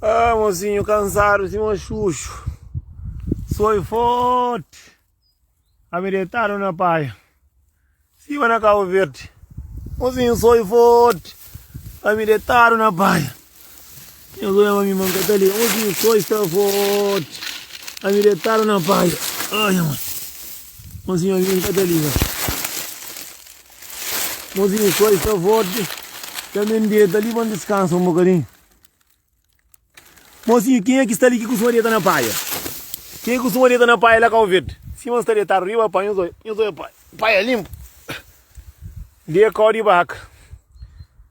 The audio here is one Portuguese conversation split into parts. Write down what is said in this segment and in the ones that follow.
Ah, mocinho, cansado, sim, Xuxo. Sou forte. Ameritano na paia. Se vai na Cabo Verde. Mocinho, sou forte. Ameritano na paia. Eu dou a minha mão que ali. Mocinho, sou forte. Ameritano na paia. Ai, mano. Mocinho, a minha que ali. Mocinho, sou forte. Também dedo ali, vamos descansar um bocadinho. Mocinho, quem é que está ali que costuma estar na paia? Quem é que costuma estar na paia lá Cabo Verde? Se você está arriba, pai, eu sou pai. Paia limpo. Ali é cor de vaca.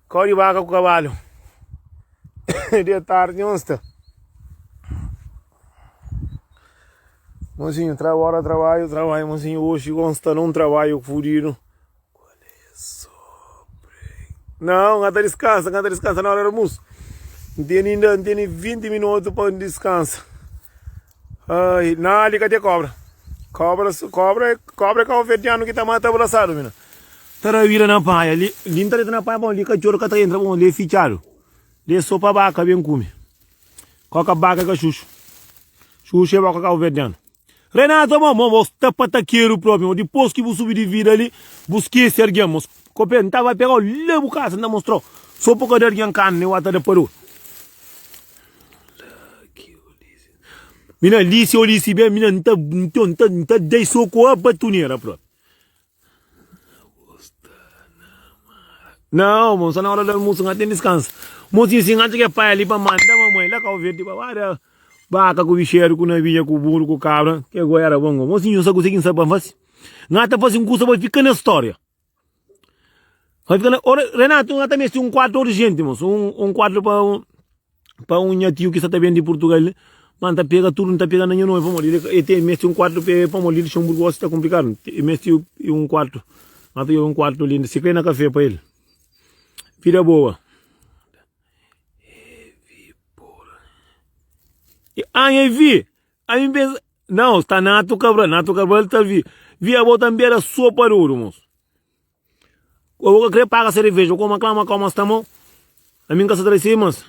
Cor de vaca com cavalo. De tarde, onde está? Mocinho, trabalho, mocinho, hoje consta num trabalho fudido. Não, gata descansa na hora do almoço. Não tem 20 minutos para descansar. Ai, não, ali cadê cobra? Cobra é calvetiano que tá matando abraçado, mina. Tara vira na paia, ali entra na paia, bom, ali cachorro que tá entra, bom, ali fichado. Ali sopa vaca, bem come. Coca vaca com xuxo. Xuxo é vaca calvetiano. Renato, mamãe, você tá pataqueiro próprio. Depois que você subir de vida ali, busquei esse erguemos. Copendo, vai pegar o levo casa, não mostrou. Só por causa de carne, eu até depois. Mina lisi bem, mina não tá dei soco a batuneira, próprio. Não, moço, na hora do almoço não tem descanso. Moço, assim, antes que é pai ali para mandar mamãe lá Cabo Verde, para vaca com bicheiro, com navinha, com burro, com cabra, que agora era bom. Mocinho, só conseguindo saber fazer. Não tá fazendo curso para ficar na história. Renato, não tá mesmo um quadro urgente, moço. Um quadro para um tio que está bem de Portugal. Mano, tá pega tudo, não tá pegando nenhum, não. Vamos ali. E tem mesmo um quadro para molir de Luxemburgo, está complicado. E mesmo um quarto. Mas tem um quarto ali, se quer na café para ele. Vida boa. Eu vi. Aí pensa, não, está Nato Cabral está vi. Vi a botar também era sopa duro, moço. Eu vou querer pagar cerveja, eu como como estamos. A minha casa traz mas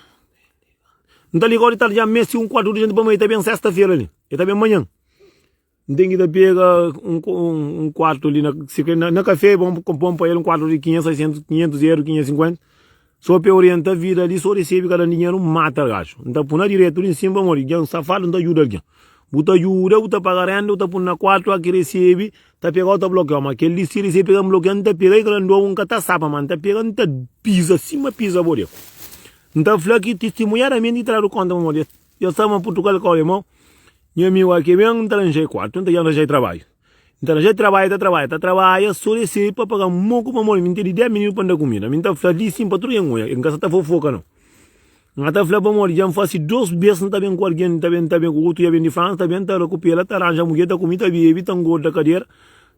não tá ligado, tá já mesmo um quarto de gente para mim, tá bem sexta-feira ali. E tá bem amanhã. Não tem que pegar um quarto ali na café, vamos para ele um quarto de 500, 600, 500 euros, 550. Só para orientar a vida ali, só recebe cada dinheiro, mata gajo. Não tá por na direto em cima, morre. Já um safado, não tá ajuda alguém. Buta ajuda, buta pagarendo, buta por na quarto, aqui recebe, tá pegando, tá bloqueando. Mas aquele se recebe, pegando, bloqueando, tá pegando, que não um catasapa, mano. Tá pegando, tá pisa, cima, pisa, borio. Não tá falando que testemunhar a minha de trás do conta, morre. Eu estava em Portugal com o irmão. Meu amigo aqui, mesmo, não tá arranjando quarto, não tá arranjando trabalho. Então, já trabalha, só recebe para pagar um pouco para morrer. Não tem 10 minutos para dar comida. Não tá falando de sim para tudo em casa tá fofoca, não. Não tá falando para morrer, já faz 2 vezes, não tá bem com alguém, tá bem com outro, já vem de França, tá bem, tá recupera, tá arranja a mulher, tá comida, tá gorda da cadeira,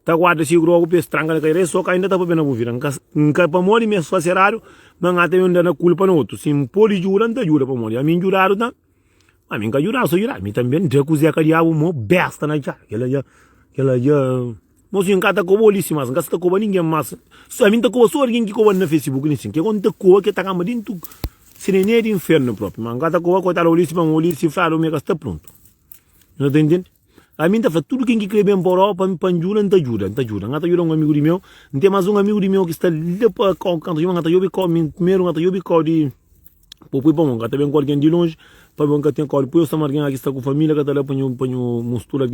tá guarda se grogo, estranca na cadeira, só que ainda tá para bem na buvira. Não quer para morrer, mas faz raro, mas não tem onde dar culpa no outro. Se pode jurar, não tá jura para morrer. A mim juraram, tá? A mim que jurar, só jurar. A mim também, não tem cozinha que diabo, uma besta na cara. Aquela já... Moço, não tá com ali, mas não tá com ninguém mais. A mim tá com só alguém que coba no Facebook, assim. Que quando tá com que tá com dentro serene de inferno próprio. Mas não tá com que tá ali, mas ali se fala, o meu está pronto. Não tá entendendo? A mim tá falando, tudo quem que crê bem por para me panjura, não tá ajuda. Não tá ajuda um amigo de meu. Não tem mais um amigo de meu que está ali para quando eu não tá eu primeiro, não tá eu de... Pô, bom, não tá bem com alguém de longe. Para bom que tem cor, depois estamos alguém aqui está com família que está lá ponho mistura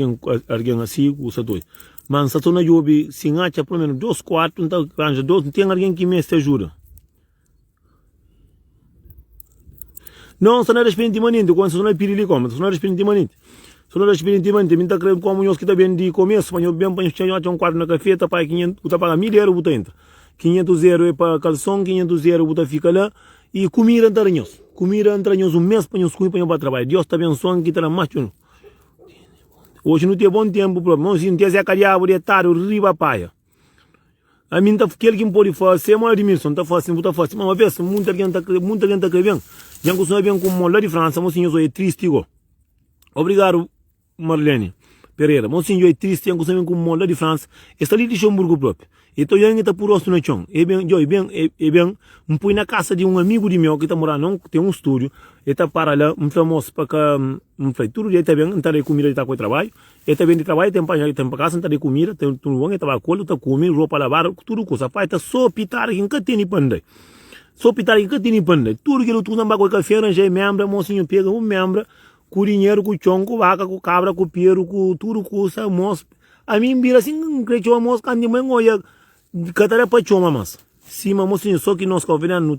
alguém assim, o setor. Mas se na job, se acha pelo menos 2 quartos, então arranja 2, tem alguém que me ajuda. Não, se não é experimentimento, quando se não é pirili como, se não é experimentimento. Se não é experimentimento, me está crendo como nós que está bem de começo, para eu bem para um quarto na café, tá para 500, tá para 1000 euros, bota entra. 500 euros é para calção, 500 euros bota fica lá e comida entre nós. Comida entre nós, um mês para nós comer para trabalhar. Deus está abençoando que está mais um. Hoje não tem bom tempo, não se não tem essa cariável de tarde, riba paia. A mim tá aquele que pode fazer, mas a dimensão está fácil, não está fácil. Mas uma vez, muita gente está querendo. Já que bem com mola de França, mocinho, eu sou triste, igual. Obrigado, Marlene Pereira. Mocinho, eu é triste, já que bem com mola de França. Está ali de Luxemburgo próprio. Então eu ainda por rosto no chão. E bem, põe na casa de um amigo de meu que está morando, não tem um estúdio. Ele está para lá, famoso para que tudo dia está bem, está de comida, está com trabalho. Ele está bem de trabalho, tem para casa, está de comida, tem tudo bom, ele está para colher, está comendo, roupa lavar, tudo coisa. Pai, está só pitar aqui, nunca tem nem pande. Só pitar aqui, nunca tem nem pande. Tudo que ele tudo não vai com café, arranjei membro, mocinho pega um membro, com dinheiro, com chão, com vaca, com cabra, com piero, com tudo coisa, moço. A mim vira assim, creio que o moço quando me olha catara para choma mas se mocinho só que nós convenhamos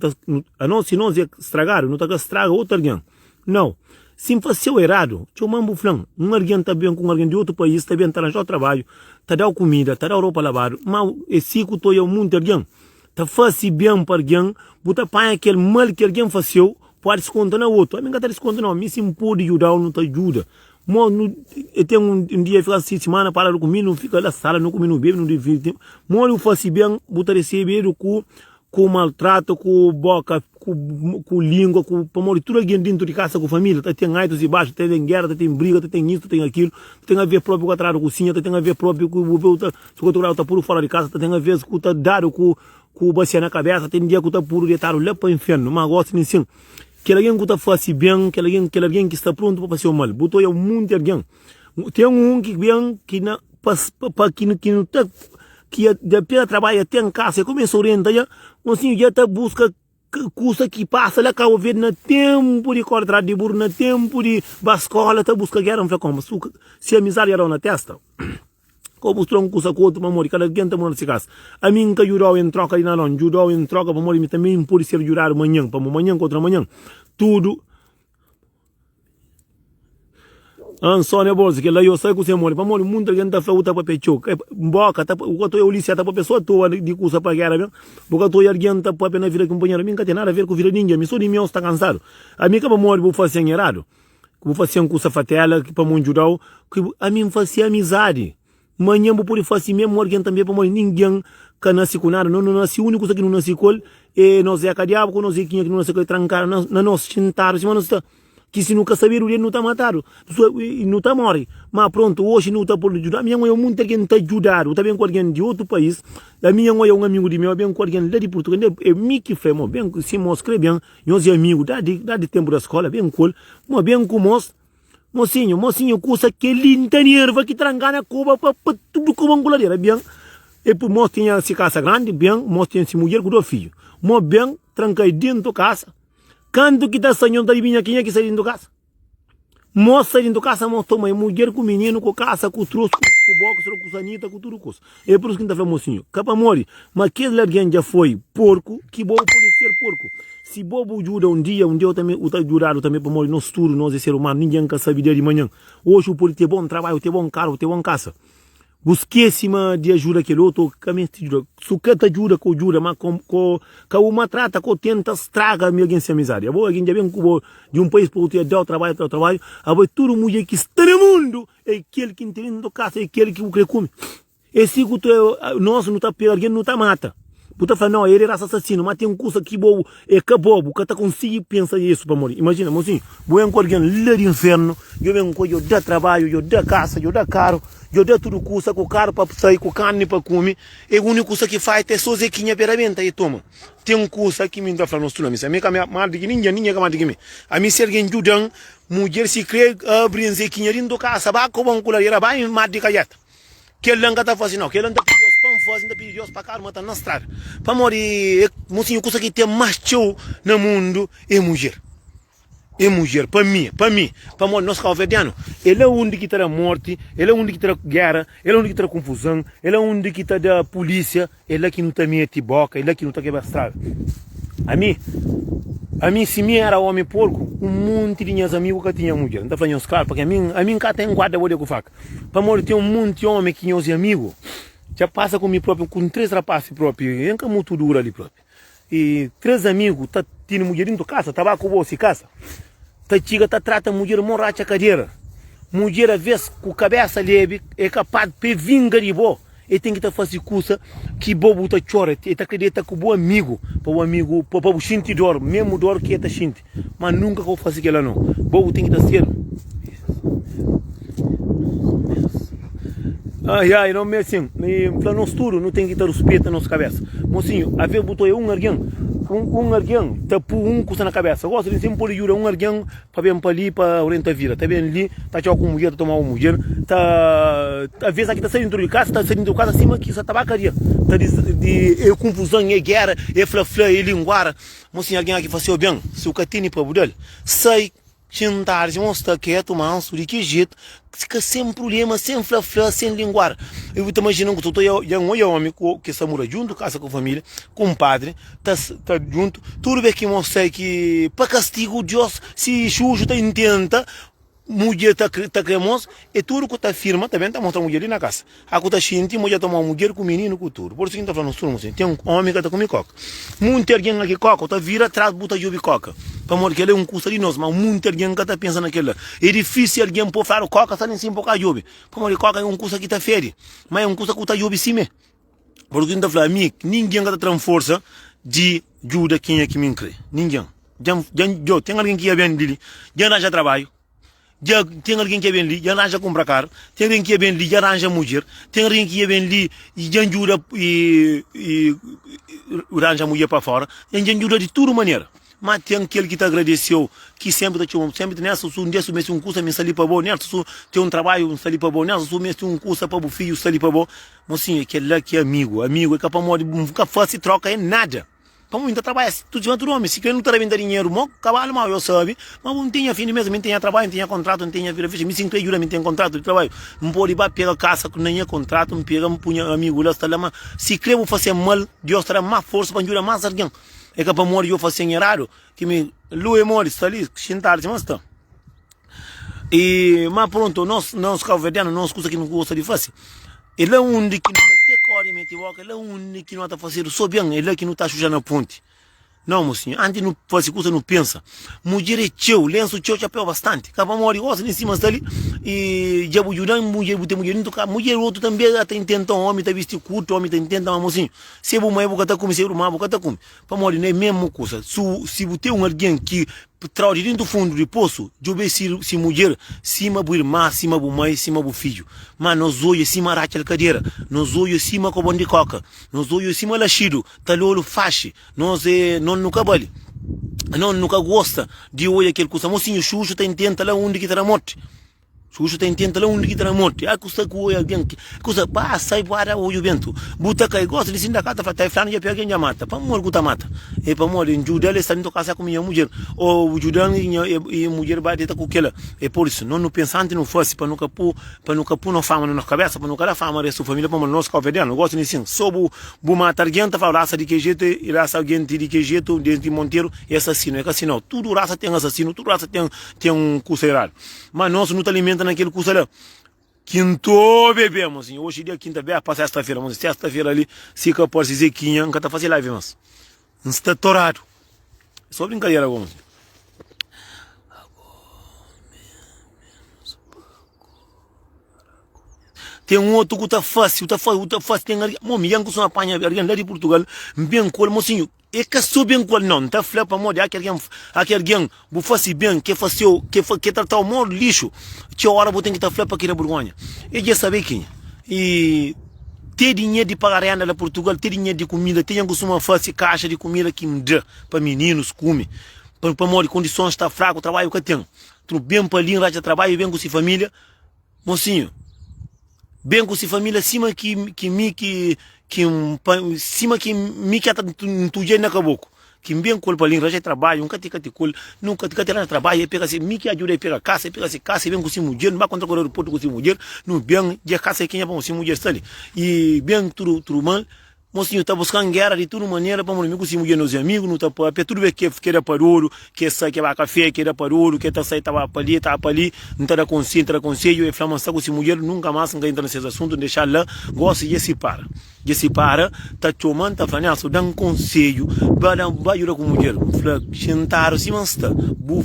a nós se nós estragar não tá que estraga outro alguém não se fazeu errado choma buflão alguém tá bem com alguém de outro país tá bem tá arranjando trabalho tá dando comida tá dando roupa lavada mas esse que tô eu muito alguém tá fazendo bem para alguém bota pai aquele mal que alguém fazeu pode se contar na outro a mim tá se contar não me se pode ajudar não tá ajuda eu tenho um dia ficar assim semana para comigo não fica na sala não comigo não bebe não divide eu faço bem botar receber com maltrato com boca com língua com para tudo alguém dentro de casa com família tem aitos e baixo tem guerra tem briga tem isso tem aquilo tem a ver próprio com a cozinha tem a ver próprio com o se o tá puro fora de casa tem a ver com o tá dado com o bacia na cabeça tem dia que o tá puro de estar lá para o inferno mas gosto nisso que alguém que está fazendo bem, que alguém que está pronto para fazer o mal. Botou eu muito alguém. Tem um que bem que na para que não tá que depois trabalha tem casa começa a orientar já, assim já tá busca coisa que passa lá cá o ver no tempo de cortar de burro no tempo de bascola tá busca guerra não foi como se a miséria era na testa. Como os troncos com outro mamori, cada alguém está morando nesse caso. A mim que jurou em troca de não, jurou em troca para morrer, também pode ser jurar amanhã, para amanhã contra amanhã. Tudo. Só na bolsa, que lá eu sei que você morre, para morrer, muita gente está feita para pechou. Boca, o que eu lhe para pessoa toda de coisa para guerra, mesmo. Porque eu alguém está para na vida companheiro, a mim não tem nada a ver com a vida de ninguém, me sou de mim, está cansado. A mim que para morrer, vou fazer errado. Vou fazer uma coisa fatela, que para muito jurar, que a mim fazer amizade. Manhã vou poder fazer mesmo alguém também para morrer ninguém que nasce com nada não nasce o único que não nasce com e nós é a cadiabo com nós é que não nasce com trancar na nós sentar se nós que se nunca saber o dia não está matado não está morre mas pronto hoje não está por ajudar a minha mãe é muito alguém está ajudar está bem com alguém de outro país a minha mãe é um amigo de meu bem com alguém lá de Portugal é me que foi bem se mostra bem nós é amigo dá de tempo da escola bem com bem com nós mocinho, coisa que ele nerva que tranca na Cuba para tudo como anguladeira, bem. E por moço tinha se casa grande, bem, moço tinha se mulher com 2 filhos. Mo bem, tranca dentro da casa. Quando que está saindo da vinha, quem é que sai dentro da casa? Moço sai dentro da casa, moço toma mulher com menino, com casa, com troço, com boxe, com sanita, com tudo coisa. É por isso que está falando, mocinho, capa mori, mas aquele alguém já foi porco, que bom pode ser porco. Se bobo ajuda um dia eu também o ajudado também para morrer no futuro nós é ser humano ninguém quer saber de manhã hoje o pode ter bom trabalho ter bom carro ter bom casa busquei-cima de ajuda aquele outro caminho te ajuda sucata ajuda com ajuda mas com uma trata com tenta estraga a minha gente amizade boa alguém já vem de um país para outro dar trabalho agora tudo mulher que está no mundo é aquele que entende casa é aquele que o que come esse que nós não está pegando alguém não está mata puta fala, não, ele era assassino, mas tem um curso aqui bobo, é que bobo, que tá conseguindo pensar isso para morrer. Imagina, mocinho, vou com alguém lá do inferno, eu venho com eu dá trabalho, eu dá casa, eu dá carro, eu dá tudo curso, com carro para sair, com carne para comer, e o único curso que faz é só zequinha peramenta e toma. Tem um curso aqui, me dá falando, a mim que a minha de ninguém que mais de mim. A mim ser alguém judão, mulher se crê, abrir zequinha dentro da casa, vai com um colar, era bem mais de calheta. Que ele não está fazendo, não, que ele não está fazendo Deus para cá, matar na estrada. Para morrer, mocinho, coisa que tem mais show no mundo é mulher. É mulher, para mim, para morrer, nós calvedianos. Ele é onde que está a morte, ele é onde que está a guerra, ele é onde que está a confusão, ele é onde que está a polícia, ele é que não está mete boca, ele é que não está quebra a estrada. A mim, se me era homem porco, um monte de minhas amigos que tinha mulher. Não está falando isso, claro, porque a mim cá tem guarda com faca. Para morrer, tem um monte de homem que tinha os amigos. Já passa com mim próprio, com 3 rapazes próprios, é muito duro ali próprio. E 3 amigos, tá tendo mulher dentro da casa, tá com você casa. Tá chega, tá trata a mulher, morracha a cadeira. Mulher, às vezes, com a cabeça leve, é capaz de vingar de boa. Ele tem que estar fazendo coisa que bobo tá chora, ele tá acredita com o bom amigo, para o xinte dor, mesmo dor que é xinte. Mas nunca vou fazer aquilo não. Bobo tem que estar sério. Ai, não me assim, para nós tudo, não tem que ter respeito na nossa cabeça. Mocinho, a ver botou um arguém, tapu coisa na cabeça. Gosto de sempre pôr um arguém para bem para ali, para orientar a vida. Tá bem ali, tá tchau com mulher, tá tomar uma mulher, tá, às vezes aqui tá saindo de casa, tá saindo de casa acima que essa tabacaria. Tá de confusão, é guerra, é flafla, é linguara. Mocinho, alguém aqui faz bem, se o catine para budel, sai. Sentar, se mostra quieto, manso, de que jeito, fica sem problema, sem flafla, sem linguar. Eu estou imaginando que eu um homem que está morando junto, casa com a família, com o padre, tá junto, tudo bem que mostra que, para castigo, Deus, se Xuxo tá intenta, mulher tá cremosa, e tudo que tá firma, também tá mostrando mulher ali na casa. A que tá xinte, mulher toma uma mulher com o menino, com tudo. Por isso que tá falando tudo, assim, tem um homem que tá comendo coca. Muito alguém aqui coca, tá vira atrás, bota de coca. Para morrer, que ele é um custo de nós, mas muito alguém que tá pensando naquilo. É difícil alguém pôr falar coca, tá nem sempre por causa de para morrer, coca é um custo que tá fere, mas é um custo que tá de sim. Por isso que tá falando, amigo, ninguém que tá tendo força de ajuda quem é que me crê. Ninguém. Já tem alguém que é bem dele, já arranja trabalho. Já tem alguém que é bem ali, já arranja comprar carro, tem alguém que é bem ali, já arranja mulher, tem alguém que é bem ali e já ajuda e arranja mulher para fora, já ajuda de toda maneira. Mas tem aquele que te agradeceu, que sempre nessa, se um dia submete um curso, me sali para bom, nessa, se tem um trabalho, me sali para bom, nessa, se submete um curso para o filho, sali para bom. Mas sim, aquele lá que é amigo, é capaz de nunca fazer troca em nada. Como ainda trabalha, tu tiver tudo homem, se quer não trabalhar dinheiro, mo, cavalo mal, eu sabe, mas não tinha fim mesmo, não tinha trabalho, não tinha contrato, não tinha vida ficha, me sinto jura, não tinha contrato de trabalho, não pode ir para pegar casa que nem é contrato, me pega, me punha amigo lá, está lá, mas se quer vou fazer mal, Deus terá mais força para ajudar mais alguém. É capaz de morrer eu fazer errado, que me lua e morre, está ali, sentar-se, mas está. E, mas pronto, nós calvedianos, nós coisa que não gosta de fazer. Ele é um de que não ele é um que não está fazendo só bem, ele é que não está sujando a ponte. Não, mocinho, antes não faz coisa, não pensa. Mulher é teu, lenço teu, chapéu bastante. Acaba morrer, gosta em cima dali, e já vou ajudar, mulher, não tocar. Mulher, outro também, até intenta, homem, está vestido curto, homem, está intenta, mas mocinho, se é uma época, está comendo, se é uma época, está comendo. Para morrer, não é a mesma coisa. Se você tem alguém que trau de dentro do fundo do poço, de ver se mulher, cima do irmão, cima do mãe, cima do filho. Mas nós olhamos cima da cadeira, nós olhamos cima com o bom de coca, nós olhamos cima da chido, talolo faixa, nós não nunca vale. Não nunca gosta de olhar aquele coisa. Mocinho, Xuxo tem tenta lá onde que está a morte. Xuxo tem tenta lá onde que está a morte. Ah, custa que olha alguém, coisa, pá, sai para o vento. Buta cai, gosta de sindicato, tá falando de pegar quem já mata. Para morrer, guta mata. E para morrer, em Judá, ele está indo casa com minha mulher. Ou o Judá e mulher vai estar com aquela. É por isso, não pensante não fosse, para nunca pôr na fama na cabeça, para nunca dar fama da sua família, para nós calvedianos. Gosto de assim, só bu matar alguém, tá falando raça de que jeito, e raça alguém de que jeito, de Monteiro, é assassino. É que assim, não. Tudo raça tem assassino, tudo raça tem um curso errado. Mas nós não te alimenta naquele curso lá. Quinto bebemos, assim. Hoje é dia quinta-feira, para sexta-feira, mas sexta-feira ali, se que eu posso dizer que nunca tá fazendo live, mas não está torado. Só brincadeira agora. Tem um outro que tá fácil, tem alguém, momião que são apanha, alguém lá de Portugal, bem colo, mocinho, é que sou bem colo, não, tá flapa para moda, aquele alguém, vou fazer bem, que tratar o maior lixo, tinha hora vou ter que estar flapa aqui na Borgonha, e já sabe quem, e ter dinheiro de pagar renda lá Portugal, ter dinheiro de comida, tem que uma fazer caixa de comida que me dá, para meninos, come, para moda, condições está fraco, o trabalho que tem, tu bem para ali, raja trabalho, bem com sua família, mocinho, bem com sua família, cima que me que tu já na caboclo, que bem com para ali, já trabalho, nunca te col, nunca te trabalho, e pega se me que ajuda, e pega casa, bem com sua mulher, não vai contra o aeroporto com sua mulher, não bem, já casa quem é bom, sua mulher está ali, e bem tudo mal. Mocinho está buscando guerra de toda maneira para morrer com mulher nos amigos, não está para tudo bem que era para ouro, que sai que vai café, que era para ouro, que está sai estava para ali, não está da conselho, e flama está com essa mulher nunca mais não entra nesses assuntos, deixar lá, gosta e se para, está tomando, está falando, dá um conselho, vai ajudar com mulher, sentar se mas está,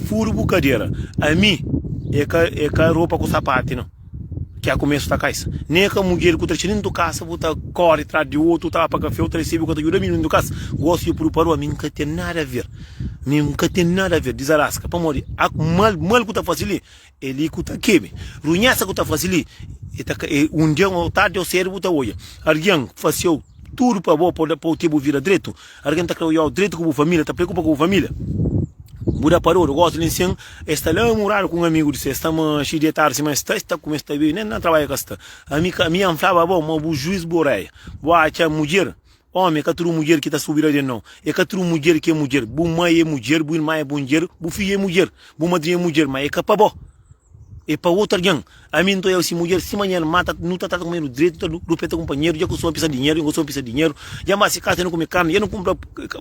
furo cadeira, a mim é que roupa com sapato não. que a começo tá caixa. Nem que a mulher que tá tirando do casa, bota corre atrás de outro, tá para café, outra recebe que tá ajuda menino do casa. Gosto de pro a mim nunca tem nada a ver. Nunca tem nada a ver, diz Arasca, para morrer. Mal que tá fazendo, ele que tá queime. Runhaça que tá fazendo, dia ou tarde o cérebro tá olha. Alguém fazia tudo para o tipo vira direito. Alguém tá criando o direito com a família, tá preocupado com a família. Buda parou, eu gosto de ensinar. Está lá morar com um amigo de estamos cheio de tarde, mas está como está bem, nem na trabalho que está. A minha falava bom, mas o juiz borai. Boa, a mulher, homem, que tudo mulher que está subindo de não. É que tudo mulher que é mulher. Bu mãe é mulher, bu irmã é mulher, bu filho é mulher, bu madrinha é mulher, mas é capaz e para outro alguém. A mim, então, se mulher, se amanhã mata, não está comendo direito, do peta companheiro, já que eu sou uma pizza de dinheiro, eu sou uma pizza de dinheiro, já mais se casa, eu não come carne, eu não compro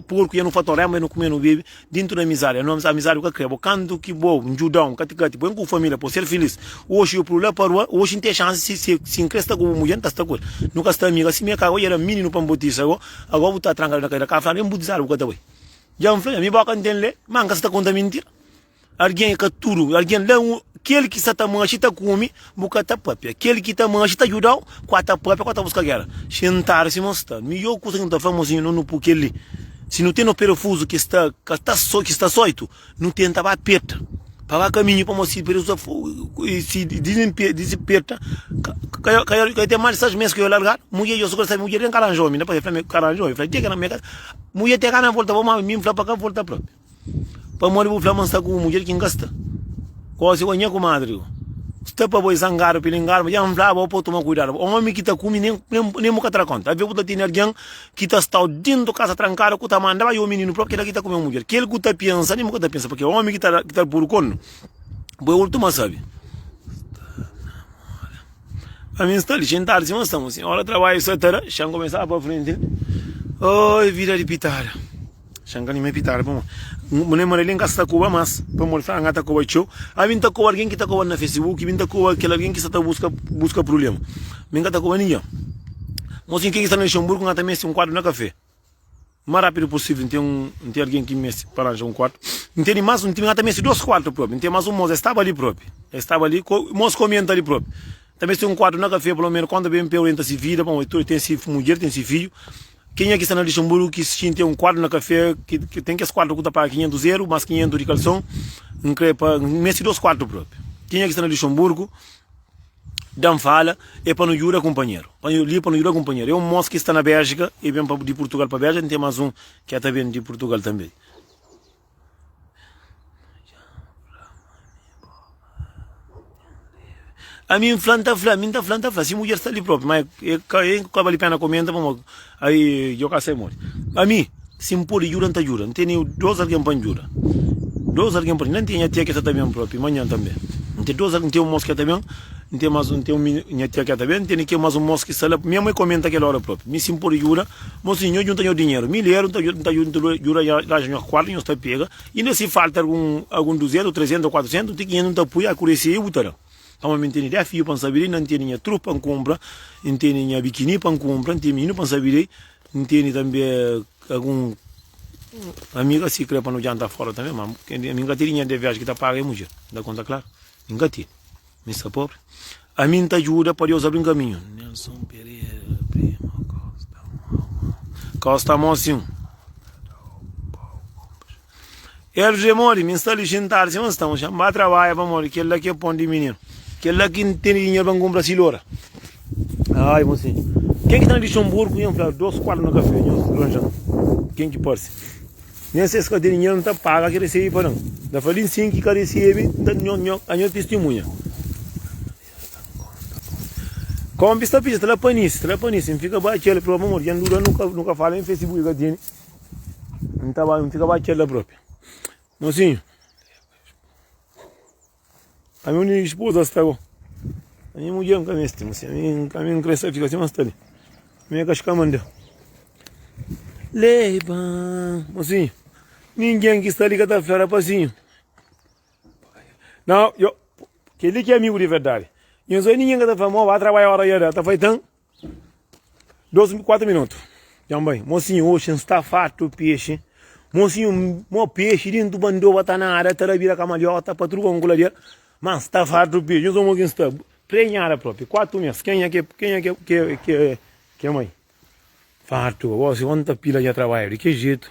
porco, eu não fatorama, eu não como, eu não bebo, dentro da miséria, não a miséria que eu crebo, canto que bom, um judão, caticate, põe com família, por ser feliz. Hoje eu por lá para rua, hoje não tem chance se encresta com mulher, não está com ele. Nunca está amiga, se minha casa era menino para botiça, agora vou estar trancado na casa, eu vou dizer o que está aí. Já me falei, me boca entender, manga está conta mentira. Alguém que tudo, alguém lá aquele que está mancha está come, boca tá papia. Aquele que está mancha está ajudando, quatro papia, quatro busca guerra. Sentar se mostra. Me eu coisa que não tá famosinho não porque ele. Se não tem no parafuso que está soito, não tenta para aperta. Para caminho para mostrar se desemperta, cai tem mais essas meses que eu largar, mulher eu só gosto de mulher em caranjão, não pode falar caranjão, eu falei que na minha casa, mulher tem que na volta, vamos me falar para cá volta própria. Para morrer vou falar mas com mulher que gasta. Quase o anha comadre. Está para boi zangar, pilingar, mas já não falava para tomar cuidado. O homem que está comendo nem muita tra conta. Havia que tem alguém que está dentro da casa trancada, que está mandando e o menino próprio que está comendo mulher. Que ele que está pensando, nem muita pensa, porque o homem que está por cono, boi último sabe. A minha está ali, sentar se nós estamos assim. Hora trabalho, etc. Já começar para frente. Oi, vida de pitar. Shangani me pitar, bom. Mulher morelém gasta cuba mas, para mostrar a gata cuba show. A mim tá com alguém que tá com na Facebook, mim tá com aquele alguém que está busca problema. Mim tá com ninguém. Mas quem está no Luxemburgo gata messe um quadro na café. O mais rápido possível, tem alguém que messe para arranjar um quarto. Não tem mais um time gata messe 2 quartos próprio. Não tem mais um moço estava ali próprio. Estava ali, moço comenta ali próprio. Também tem um quadro na café pelo menos quando bem orienta se vida, bom, tem se mulher, tem se filho. Quem é que está no Luxemburgo que se tem um quadro na café que tem que esse quadro que para 500 euros, mais 500 de calção, nesse 2 quartos próprio. Quem é que está no Luxemburgo, dá fala, é para não jurar companheiro. Para não jurar companheiro. É um moço que está na Bélgica, e vem de Portugal para a Bélgica, tem mais um que está vindo de Portugal também. A mim flanta, se mulher está ali próprio, mas eu acabo ali pena comenta, vamos, aí eu caçei morre. A mim, se me pôr jura, não tem 2 alguém para jura. 2 alguém para não tem a tia que está também próprio, amanhã também. Não tem 2 alguém, tem um moço que também, não tem mais um, tem minha tia que também, tem que mais um moço que está lá, minha mãe comenta aquela hora própria. Me se me pôr jura, mocinho, eu não tenho dinheiro, 1000 euros, não tenho jura, lá já quarto, não está pega, e ainda se falta algum 200, 300, 400, tem 500, não apoia, a curecia e botará. Então, não tem ideia, filho para saber, não tem nem trupa para comprar, não tem nem biquíni para comprar, não tem menino para saber, não tem também algum amiga se crê para não jantar fora também, mas ninguém tem de viagem que está paga é mulher, dá conta claro, ninguém tem, me está pobre. A mim está ajuda para Deus abrir um caminho. Nelson Pereira, prima Costa Mocinho. Ele mori, me está ali sentar, se nós estamos, chamar trabalho para morrer, que ele aqui é pão de menino. Que ele que tem dinheiro para comprar silora. Ai, mocinho. Quem que está no Luxemburgo, ia falar 2 quartos no café, quem que pode ser? Nesse que tem dinheiro não está paga, que recebe para não. Da falin sim que recebe, a minha testemunha. Como está pista, lá panis, fica baixo, para amor, já nunca fala em Facebook, que tem. Não fica baixo lá própria. Mocinho. A minha esposa está agora. A minha mulher nunca me estima, a minha cresce fica assim, mas está ali. A minha cascamanda. Leva, mocinho. Ninguém que está ali que está fora, rapazinho. Não, que ele que é amigo de verdade. E eu sou ninguém que está famoso, vai trabalhar a hora e a está feitando 4 minutos. Já bem, mocinho, hoje está farto peixe. Mocinho, peixe dentro do bandou, está na área, está a vira camalhota, para tudo com mas está farto peixe. Eu sou um pouquinho está. Prenhara própria, 4 meses. Quem é que é mãe? Farto, você onde pila de trabalho, de que jeito?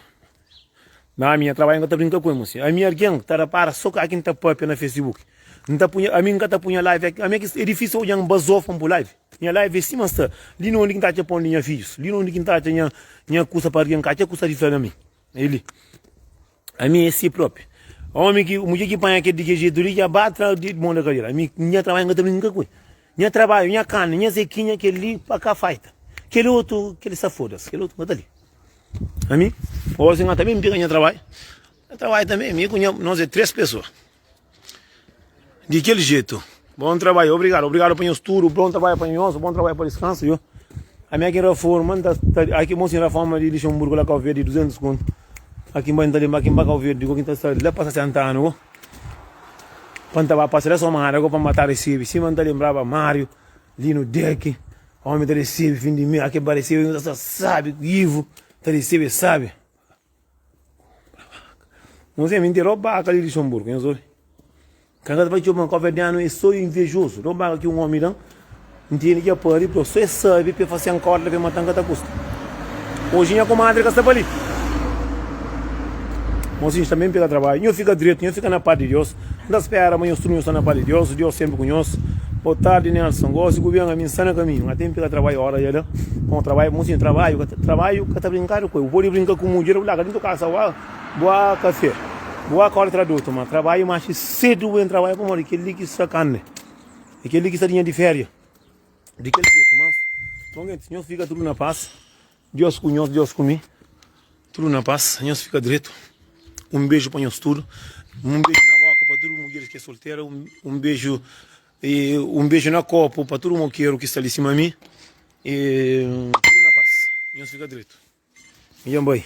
Na minha trabalho não tá brincando com você. A minha alguém tá para só que aqui tá pop na Facebook. Não tá punha, a minha tá punha live, a minha é difícil olhar bazou para live. Minha live é cima está. Ali não ninguém tá te pondo minha filhos. Ali não ninguém tá te minha custa para alguém, que custa diferente a mim. Ele. A minha é si próprio. Homem que mulher que põe aqui de que jeito, ele já bate de mundo carreira. A minha trabalho não tá brincando com. Minha trabalho, minha carne, minha zequinha que ali para cá feita. Aquele outro, aquele safodas, aquele outro, manda ali. A mim, hoje eu também me pega minha trabalho. Eu trabalho também, nós é 3 pessoas. De aquele jeito. Bom trabalho, obrigado por estudo, bom trabalho para nós, bom trabalho para descanso, viu? A minha que reforma, aqui mocinha reforma de Luxemburgo lá com o verde 200 conto. Aqui embaixo aqui embaixo o verde, digo que está lá para 60 anos. Quando vai passar só uma área para matar esse, se manda lembrava Mário, Lino Deck, homem da recebe fim de mês, aqui para receber, sabe, Ivo, tá recebe, sabe? Não sei, me interrompa ali de Luxemburgo, não sei. Quando vai tomar um café de ano, é só invejoso. Não vai aqui um homem não entende que é para ir, só sabe para fazer um corte para matar cada custo. Hoje a comadre que está ali. Mocinho também pega trabalho. Eu fico direito, eu fico na parte de Deus. Não espera amanhã os turnos na parte de Deus. Deus sempre conhece. Boa tarde, Nelson. Gosto de governo a mim, sana caminho. Até pega trabalho hora já. Bom trabalho, mocinho trabalho que tá brincando com eu. Vou brincar com mulher lá, dentro do casa, boa café. Boa cola traduto, mas trabalho mais cedo bem trabalho para morrer, aquele que sacane. Aquele que está de férias. De que jeito, mas. Bom, gente, Senhor fica tudo na paz. Deus conhece, Deus comigo. Tudo na paz, Senhor fica direito. Um beijo para nós tudo. Um beijo na boca para todas as mulheres que é solteira. Um beijo na copa para todo mundo que está ali em cima de mim. E tudo na paz. Deus fica direito. E boy.